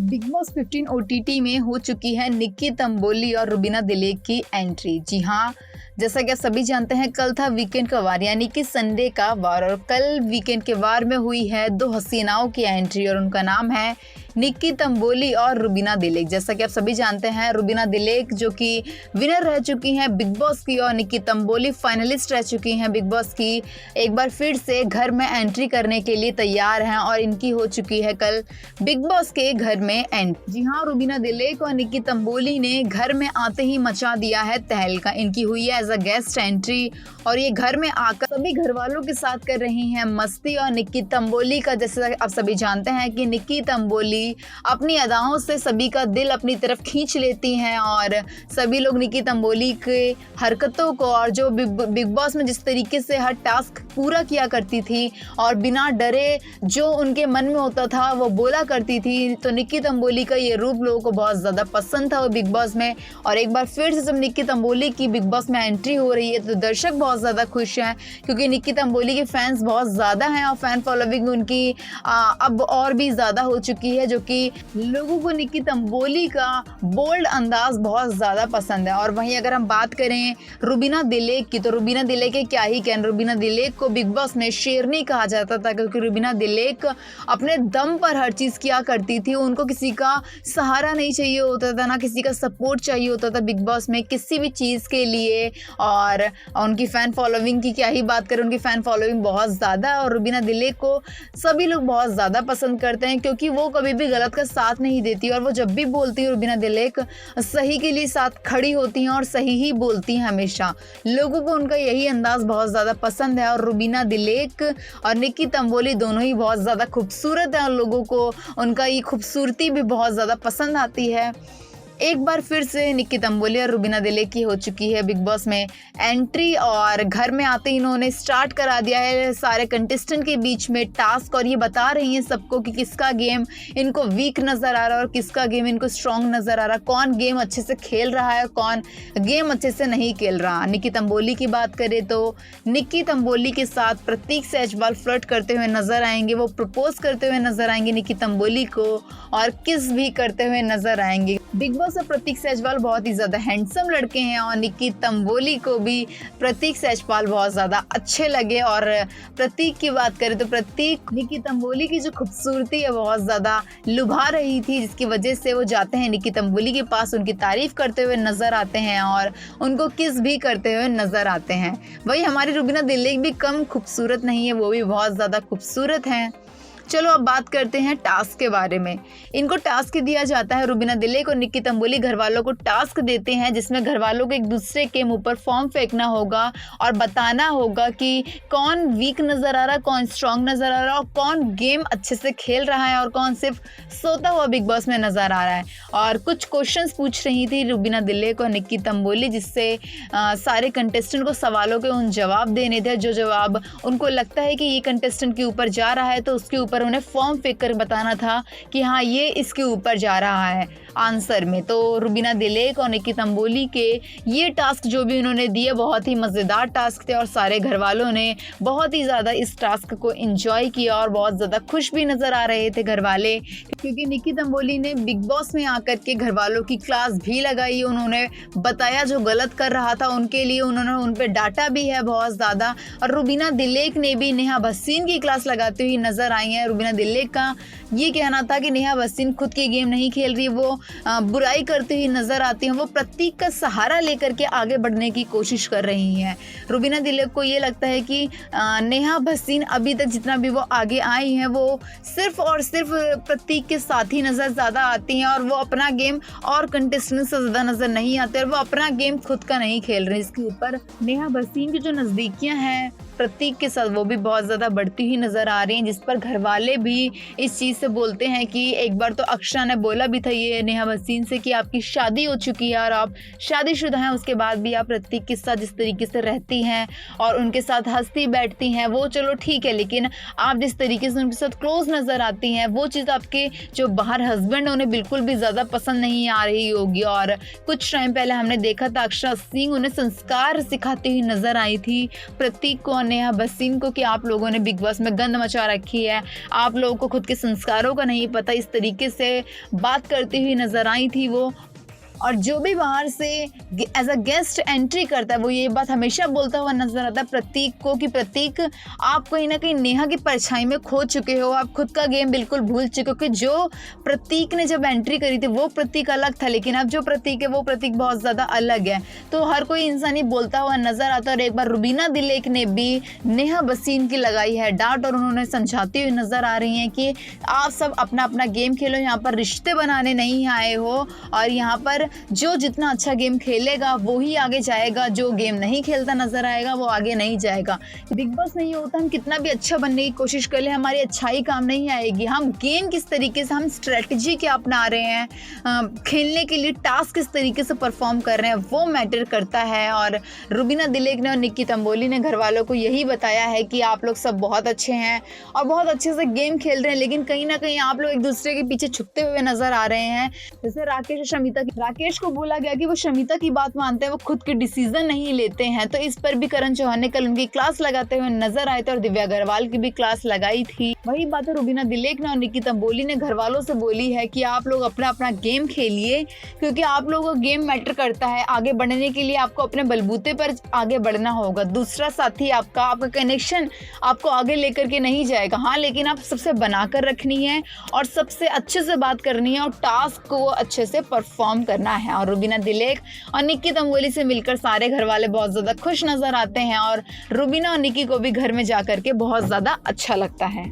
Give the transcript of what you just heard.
Big boss 15 OTT में हो चुकी है निक्की तंबोली और रुबीना दिलेक की एंट्री। जी हाँ, जैसा कि आप सभी जानते हैं, कल था वीकेंड का वार यानी कि संडे का वार, और कल वीकेंड के वार में हुई है दो हसीनाओं की एंट्री और उनका नाम है निक्की तंबोली और रुबीना दिलेक। जैसा कि आप सभी जानते हैं, रुबीना दिलेक जो कि विनर रह चुकी हैं बिग बॉस की और निक्की तंबोली फाइनलिस्ट रह चुकी हैं बिग बॉस की, एक बार फिर से घर में एंट्री करने के लिए तैयार हैं और इनकी हो चुकी है कल बिग बॉस के घर में एंट्री। जी हाँ, रुबीना दिलेक और निक्की तंबोली ने घर में आते ही मचा दिया है तहलका। इनकी हुई है एज अ गेस्ट एंट्री और ये घर में आकर सभी घर वालों के साथ कर रही हैं मस्ती। और निक्की तंबोली का, जैसे आप सभी जानते हैं कि निक्की तंबोली अपनी अदाओं से सभी का दिल अपनी तरफ खींच लेती हैं और सभी लोग निक्की तंबोली के हरकतों को और जो बिग बॉस में जिस तरीके से हर टास्क पूरा किया करती थी और बिना डरे जो उनके मन में होता था वो बोला करती थी, तो निक्की तंबोली का ये रूप लोगों को बहुत ज़्यादा पसंद था वो बिग बॉस में। और एक बार फिर से जब निक्की तंबोली की बिग बॉस में एंट्री हो रही है तो दर्शक बहुत ज़्यादा खुश हैं, क्योंकि निक्की तंबोली के फैंस बहुत ज़्यादा हैं और फैन फॉलोइंग उनकी अब और भी ज़्यादा हो चुकी है, जो कि लोगों को निक्की तंबोली का बोल्ड अंदाज बहुत ज़्यादा पसंद है। और वहीं अगर हम बात करें रुबीना दिलेक की, तो रुबीना दिलेक के क्या ही कहना। रुबीना दिलेक को बिग बॉस में शेरनी कहा जाता था, क्योंकि रुबीना दिलेक अपने दम पर हर चीज़ किया करती थी। उनको किसी का सहारा नहीं चाहिए होता था, ना किसी का सपोर्ट चाहिए होता था बिग बॉस में किसी भी चीज़ के लिए। और उनकी फ़ैन फॉलोइंग की क्या ही बात करें, उनकी फ़ैन फॉलोइंग बहुत ज़्यादा है और रुबीना दिलेक को सभी लोग बहुत ज़्यादा पसंद करते हैं, क्योंकि वो कभी भी गलत का साथ नहीं देती और वो जब भी बोलती है रुबीना दिलेक सही के लिए साथ खड़ी होती हैं और सही ही बोलती हैं हमेशा। लोगों को उनका यही अंदाज बहुत ज़्यादा पसंद है और रुबीना दिलेक और निक्की तंबोली दोनों ही बहुत ज़्यादा खूबसूरत हैं और लोगों को उनका ये खूबसूरती भी बहुत ज़्यादा पसंद आती है। एक बार फिर से निक्की तंबोली और रुबीना दिलेक की हो चुकी है बिग बॉस में एंट्री और घर में आते ही इन्होंने स्टार्ट करा दिया है सारे कंटेस्टेंट के बीच में टास्क, और ये बता रही हैं सबको कि किसका गेम इनको वीक नज़र आ रहा है और किसका गेम इनको स्ट्रॉन्ग नज़र आ रहा है, कौन गेम अच्छे से खेल रहा है, कौन गेम अच्छे से नहीं खेल रहा। निक्की तंबोली की बात करें तो निक्की तंबोली के साथ प्रतीक सेजवाल फ्लर्ट करते हुए नजर आएंगे, वो प्रपोज करते हुए नजर आएंगे निक्की तंबोली को और किस भी करते हुए नजर आएंगे। बिग बॉस और प्रतीक सेजवाल बहुत ही ज़्यादा हैंडसम लड़के हैं और निक्की तंबोली को भी प्रतीक सेजवाल बहुत ज़्यादा अच्छे लगे। और प्रतीक की बात करें तो प्रतीक निक्की तंबोली की जो खूबसूरती है बहुत ज़्यादा लुभा रही थी, जिसकी वजह से वो जाते हैं निक्की तंबोली के पास, उनकी तारीफ करते हुए नज़र आते हैं और उनको किस भी करते हुए नज़र आते हैं। वही हमारी रुबीना दिलेक भी कम खूबसूरत नहीं है, वो भी बहुत ज़्यादा खूबसूरत हैं। चलो अब बात करते हैं टास्क के बारे में। इनको टास्क दिया जाता है, रुबीना दिलेक और निक्की तंबोली घर वालों को टास्क देते हैं जिसमें घर वालों को एक दूसरे के मुंह पर फॉर्म फेंकना होगा और बताना होगा कि कौन वीक नज़र आ रहा है, कौन स्ट्रांग नज़र आ रहा है और कौन गेम अच्छे से खेल रहा है और कौन सिर्फ सोता हुआ बिग बॉस में नज़र आ रहा है। और कुछ क्वेश्चंस पूछ रही थी रुबीना दिलेक और निक्की तंबोली, जिससे सारे कंटेस्टेंट को सवालों के उन जवाब देने थे जो जवाब उनको लगता है कि ये कंटेस्टेंट के ऊपर जा रहा है, तो उसके ऊपर उन्हें फॉर्म फेंक कर बताना था कि हाँ ये इसके ऊपर जा रहा है आंसर में। तो रुबीना दिलेक और निक्की तंबोली के ये टास्क जो भी उन्होंने दिए बहुत ही मज़ेदार टास्क थे और सारे घर वालों ने बहुत ही ज़्यादा इस टास्क को एंजॉय किया और बहुत ज़्यादा खुश भी नज़र आ रहे थे घर वाले, क्योंकि निक्की तंबोली ने बिग बॉस में आकर के घर वालों की क्लास भी लगाई। उन्होंने बताया जो गलत कर रहा था उनके लिए, उन्होंने उन पर डांटा भी है बहुत ज़्यादा। और रुबीना दिलेक ने भी नेहा भसीन की क्लास लगाती हुई नज़र आई है। रुबीना दिलेक का ये कहना था कि नेहा भसीन खुद की गेम नहीं खेल रही, वो बुराई करती हुई नजर आती हैं, वो प्रतीक का सहारा लेकर के आगे बढ़ने की कोशिश कर रही हैं। रुबीना दिलेक को ये लगता है कि नेहा भसीन अभी तक जितना भी वो आगे आई हैं वो सिर्फ और सिर्फ प्रतीक के साथ ही नज़र ज़्यादा आती हैं और वो अपना गेम और कंटेस्टेंट से ज़्यादा नज़र नहीं आते और वो अपना गेम खुद का नहीं खेल रही। इसके ऊपर नेहा भसीन की जो नज़दीकियाँ हैं प्रतीक के साथ वो भी बहुत ज़्यादा बढ़ती हुई नज़र आ रही हैं, जिस पर घर वाले भी इस चीज़ से बोलते हैं कि एक बार तो अक्षरा ने बोला भी था ये नेहा वसीम से कि आपकी शादी हो चुकी है और आप शादीशुदा हैं, उसके बाद भी आप प्रतीक के साथ जिस तरीके से रहती हैं और उनके साथ हंसती बैठती हैं वो चलो ठीक है, लेकिन आप जिस तरीके से उनके साथ क्लोज नज़र आती हैं वो चीज़ आपके जो बाहर हस्बैंड है उन्हें बिल्कुल भी ज़्यादा पसंद नहीं आ रही होगी। और कुछ टाइम पहले हमने देखा था अक्षरा सिंह उन्हें संस्कार सिखाती हुई नज़र आई थी प्रतीक को और नेहा वसीम को कि आप लोगों ने बिग बॉस में गंद मचा रखी है, आप लोगों को खुद के संस्कारों का नहीं पता, इस तरीके से बात करती हुई नज़र आई थी वो। और जो भी बाहर से एज अ गेस्ट एंट्री करता है वो ये बात हमेशा बोलता हुआ नजर आता है प्रतीक को कि प्रतीक आप कहीं ना कहीं नेहा की परछाई में खो चुके हो, आप खुद का गेम बिल्कुल भूल चुके हो कि जो प्रतीक ने जब एंट्री करी थी वो प्रतीक अलग था, लेकिन अब जो प्रतीक है वो प्रतीक बहुत ज़्यादा अलग है। तो हर कोई इंसान ही बोलता हुआ नजर आता है। और एक बार रुबीना दिलेक ने भी नेहा वसीम की लगाई है डांट और उन्होंने समझाती हुई नजर आ रही हैं कि आप सब अपना अपना गेम खेलो, यहाँ पर रिश्ते बनाने नहीं आए हो और यहाँ पर जो जितना अच्छा गेम खेलेगा वो ही आगे जाएगा, जो गेम नहीं खेलता नजर आएगा वो आगे नहीं जाएगा। बिग बॉस नहीं होता हम कितना भी अच्छा बनने की कोशिश कर ले हमारी अच्छाई काम नहीं आएगी। हम गेम किस तरीके से, हम स्ट्रेटजी क्या अपना रहे हैं, खेलने के लिए टास्क किस तरीके से परफॉर्म कर रहे हैं वो मैटर करता है। और रुबीना दिलेक ने और निक्की तंबोली ने घर वालों को यही बताया है कि आप लोग सब बहुत अच्छे हैं और बहुत अच्छे से गेम खेल रहे हैं, लेकिन कहीं ना कहीं आप लोग एक दूसरे के पीछे छुपते हुए नजर आ रहे हैं। जैसे राकेश और शमिता की, राकेश को बोला गया कि वो शमिता की बात मानते हैं, वो खुद के डिसीजन नहीं लेते हैं, तो इस पर भी करण चौहान ने कल उनकी क्लास लगाते हुए नजर आए थे और दिव्या अग्रवाल की भी क्लास लगाई थी। वही बात है रुबीना दिलेक ने और निक्की तंबोली ने घर वालों से बोली है कि आप लोग अपना अपना गेम खेलिए, क्योंकि आप लोगों को गेम मैटर करता है। आगे बढ़ने के लिए आपको अपने बलबूते पर आगे बढ़ना होगा, दूसरा साथी आपका कनेक्शन आपको आगे लेकर के नहीं जाएगा। हाँ, लेकिन आप सबसे बनाकर रखनी है और सबसे अच्छे से बात करनी है और टास्क को अच्छे से परफॉर्म करना है। और रुबीना दिलेक और निक्की तंबोली से मिलकर सारे घर वाले बहुत ज़्यादा खुश नज़र आते हैं और रुबीना और निक्की को भी घर में जा कर के बहुत ज़्यादा अच्छा लगता है।